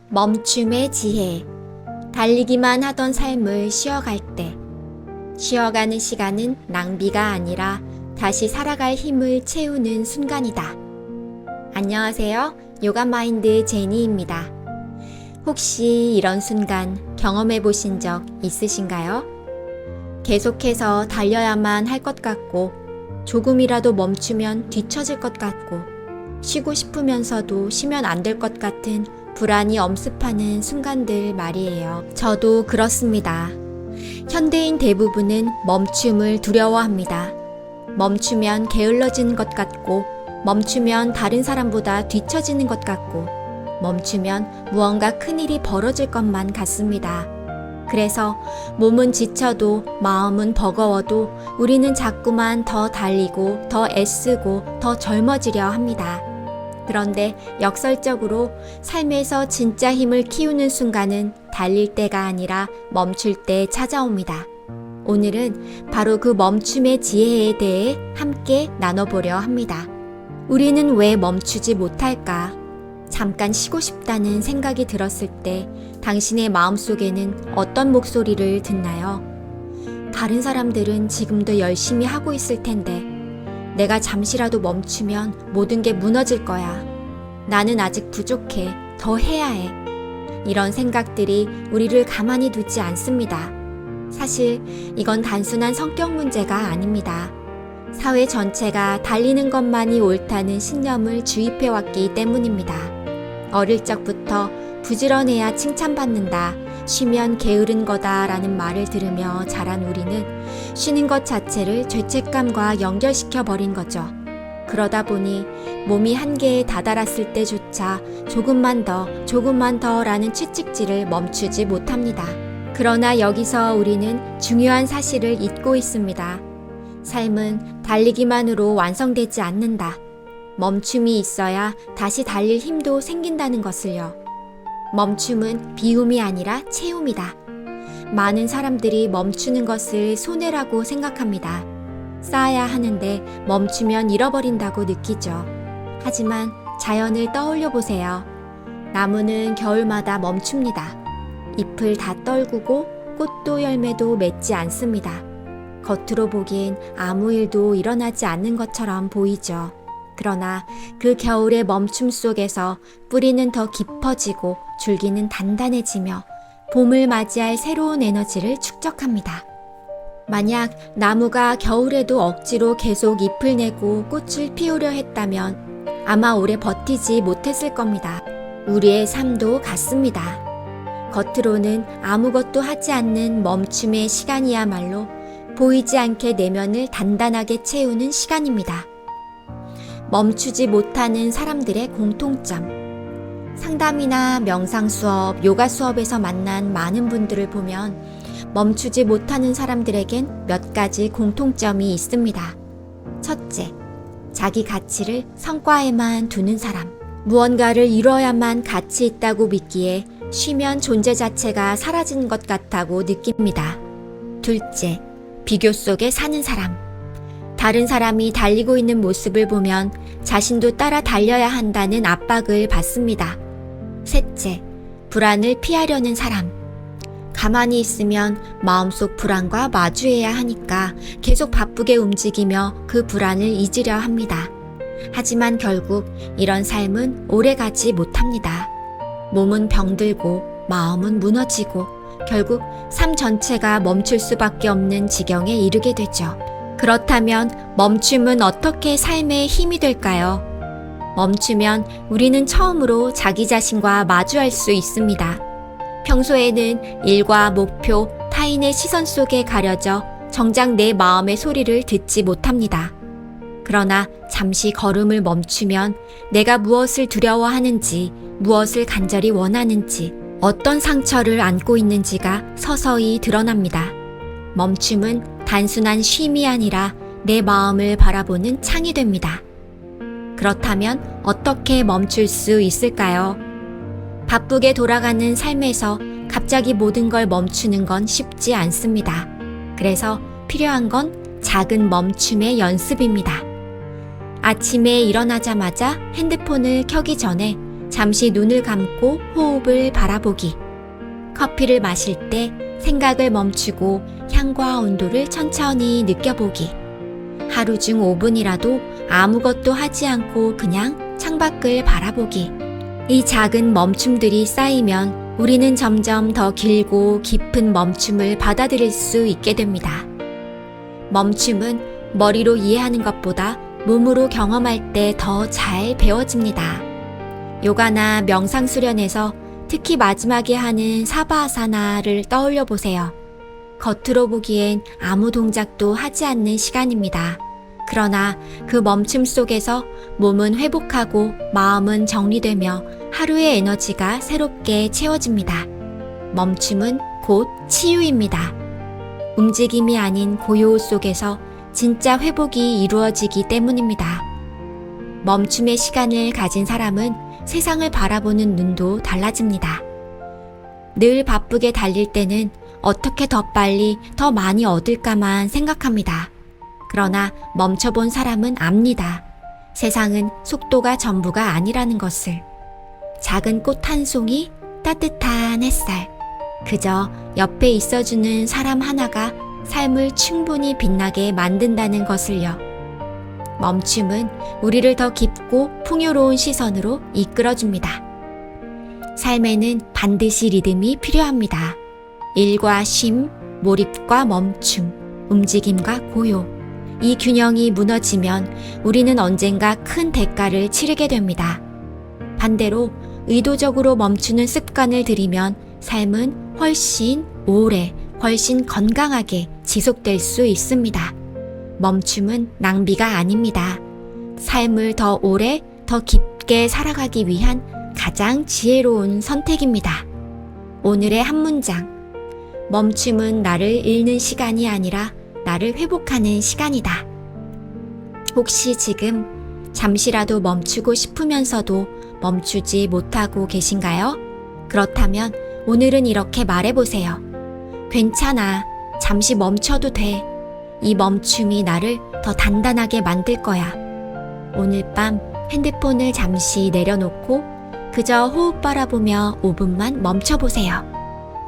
멈춤의 지혜. 달리기만 하던 삶을 쉬어갈 때, 쉬어가는 시간은 낭비가 아니라 다시 살아갈 힘을 채우는 순간이다. 안녕하세요. 요가마인드 제니입니다. 혹시 이런 순간 경험해 보신 적 있으신가요? 계속해서 달려야만 할 것 같고, 조금이라도 멈추면 뒤처질 것 같고, 쉬고 싶으면서도 쉬면 안 될 것 같은 불안이 엄습하는 순간들 말이에요. 저도 그렇습니다. 현대인 대부분은 멈춤을 두려워합니다. 멈추면 게을러지는 것 같고, 멈추면 다른 사람보다 뒤처지는 것 같고, 멈추면 무언가 큰일이 벌어질 것만 같습니다. 그래서 몸은 지쳐도 마음은 버거워도 우리는 자꾸만 더 달리고 더 애쓰고 더 젊어지려 합니다. 그런데 역설적으로 삶에서 진짜 힘을 키우는 순간은 달릴 때가 아니라 멈출 때 찾아옵니다. 오늘은 바로 그 멈춤의 지혜에 대해 함께 나눠보려 합니다. 우리는 왜 멈추지 못할까? 잠깐 쉬고 싶다는 생각이 들었을 때 당신의 마음속에는 어떤 목소리를 듣나요? 다른 사람들은 지금도 열심히 하고 있을 텐데 내가 잠시라도 멈추면 모든 게 무너질 거야. 나는 아직 부족해. 더 해야 해. 이런 생각들이 우리를 가만히 두지 않습니다. 사실 이건 단순한 성격 문제가 아닙니다. 사회 전체가 달리는 것만이 옳다는 신념을 주입해왔기 때문입니다. 어릴 적부터 부지런해야 칭찬받는다, 쉬면 게으른 거다 라는 말을 들으며 자란 우리는 쉬는 것 자체를 죄책감과 연결시켜 버린 거죠. 그러다 보니 몸이 한계에 다다랐을 때조차 조금만 더 라는 채찍질을 멈추지 못합니다. 그러나 여기서 우리는 중요한 사실을 잊고 있습니다. 삶은 달리기만으로 완성되지 않는다. 멈춤이 있어야 다시 달릴 힘도 생긴다는 것을요. 멈춤은 비움이 아니라 채움이다. 많은 사람들이 멈추는 것을 손해라고 생각합니다. 쌓아야 하는데 멈추면 잃어버린다고 느끼죠. 하지만 자연을 떠올려 보세요. 나무는 겨울마다 멈춥니다. 잎을 다 떨구고 꽃도 열매도 맺지 않습니다. 겉으로 보기엔 아무 일도 일어나지 않는 것처럼 보이죠. 그러나 그 겨울의 멈춤 속에서 뿌리는 더 깊어지고 줄기는 단단해지며 봄을 맞이할 새로운 에너지를 축적합니다. 만약 나무가 겨울에도 억지로 계속 잎을 내고 꽃을 피우려 했다면 아마 오래 버티지 못했을 겁니다. 우리의 삶도 같습니다. 겉으로는 아무것도 하지 않는 멈춤의 시간이야말로 보이지 않게 내면을 단단하게 채우는 시간입니다. 멈추지 못하는 사람들의 공통점. 상담이나 명상 수업, 요가 수업에서 만난 많은 분들을 보면 멈추지 못하는 사람들에겐 몇 가지 공통점이 있습니다. 첫째, 자기 가치를 성과에만 두는 사람. 무언가를 이뤄야만 가치 있다고 믿기에 쉬면 존재 자체가 사라지는 것 같다고 느낍니다. 둘째, 비교 속에 사는 사람. 다른 사람이 달리고 있는 모습을 보면 자신도 따라 달려야 한다는 압박을 받습니다. 셋째, 불안을 피하려는 사람. 가만히 있으면 마음속 불안과 마주해야 하니까 계속 바쁘게 움직이며 그 불안을 잊으려 합니다. 하지만 결국 이런 삶은 오래가지 못합니다. 몸은 병들고 마음은 무너지고 결국 삶 전체가 멈출 수밖에 없는 지경에 이르게 되죠. 그렇다면 멈춤은 어떻게 삶의 힘이 될까요? 멈추면 우리는 처음으로 자기 자신과 마주할 수 있습니다. 평소에는 일과 목표, 타인의 시선 속에 가려져 정작 내 마음의 소리를 듣지 못합니다. 그러나 잠시 걸음을 멈추면 내가 무엇을 두려워하는지, 무엇을 간절히 원하는지, 어떤 상처를 안고 있는지가 서서히 드러납니다. 멈춤은 단순한 쉼이 아니라 내 마음을 바라보는 창이 됩니다. 그렇다면 어떻게 멈출 수 있을까요? 바쁘게 돌아가는 삶에서 갑자기 모든 걸 멈추는 건 쉽지 않습니다. 그래서 필요한 건 작은 멈춤의 연습입니다. 아침에 일어나자마자 핸드폰을 켜기 전에 잠시 눈을 감고 호흡을 바라보기. 커피를 마실 때 생각을 멈추고 향과 온도를 천천히 느껴보기. 하루 중 5분이라도 아무것도 하지 않고 그냥 창밖을 바라보기. 이 작은 멈춤들이 쌓이면 우리는 점점 더 길고 깊은 멈춤을 받아들일 수 있게 됩니다. 멈춤은 머리로 이해하는 것보다 몸으로 경험할 때 더 잘 배워집니다. 요가나 명상 수련에서 특히 마지막에 하는 사바아사나를 떠올려 보세요. 겉으로 보기엔 아무 동작도 하지 않는 시간입니다. 그러나 그 멈춤 속에서 몸은 회복하고 마음은 정리되며 하루의 에너지가 새롭게 채워집니다. 멈춤은 곧 치유입니다. 움직임이 아닌 고요 속에서 진짜 회복이 이루어지기 때문입니다. 멈춤의 시간을 가진 사람은 세상을 바라보는 눈도 달라집니다. 늘 바쁘게 달릴 때는 어떻게 더 빨리, 더 많이 얻을까만 생각합니다. 그러나 멈춰본 사람은 압니다. 세상은 속도가 전부가 아니라는 것을. 작은 꽃 한 송이, 따뜻한 햇살. 그저 옆에 있어주는 사람 하나가 삶을 충분히 빛나게 만든다는 것을요. 멈춤은 우리를 더 깊고 풍요로운 시선으로 이끌어줍니다. 삶에는 반드시 리듬이 필요합니다. 일과 쉼, 몰입과 멈춤, 움직임과 고요. 이 균형이 무너지면 우리는 언젠가 큰 대가를 치르게 됩니다. 반대로 의도적으로 멈추는 습관을 들이면 삶은 훨씬 오래, 훨씬 건강하게 지속될 수 있습니다. 멈춤은 낭비가 아닙니다. 삶을 더 오래, 더 깊게 살아가기 위한 가장 지혜로운 선택입니다. 오늘의 한 문장. 멈춤은 나를 잃는 시간이 아니라 나를 회복하는 시간이다. 혹시 지금 잠시라도 멈추고 싶으면서도 멈추지 못하고 계신가요? 그렇다면 오늘은 이렇게 말해보세요. 괜찮아. 잠시 멈춰도 돼. 이 멈춤이 나를 더 단단하게 만들 거야. 오늘 밤 핸드폰을 잠시 내려놓고 그저 호흡 바라보며 5분만 멈춰보세요.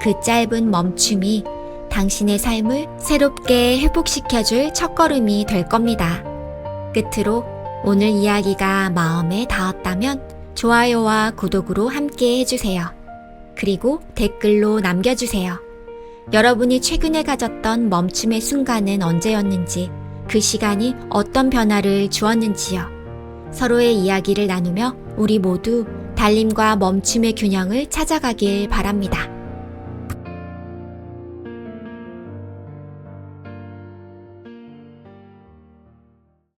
그 짧은 멈춤이 당신의 삶을 새롭게 회복시켜줄 첫걸음이 될 겁니다. 끝으로 오늘 이야기가 마음에 닿았다면 좋아요와 구독으로 함께 해주세요. 그리고 댓글로 남겨주세요. 여러분이 최근에 가졌던 멈춤의 순간은 언제였는지, 그 시간이 어떤 변화를 주었는지요. 서로의 이야기를 나누며 우리 모두 달림과 멈춤의 균형을 찾아가길 바랍니다.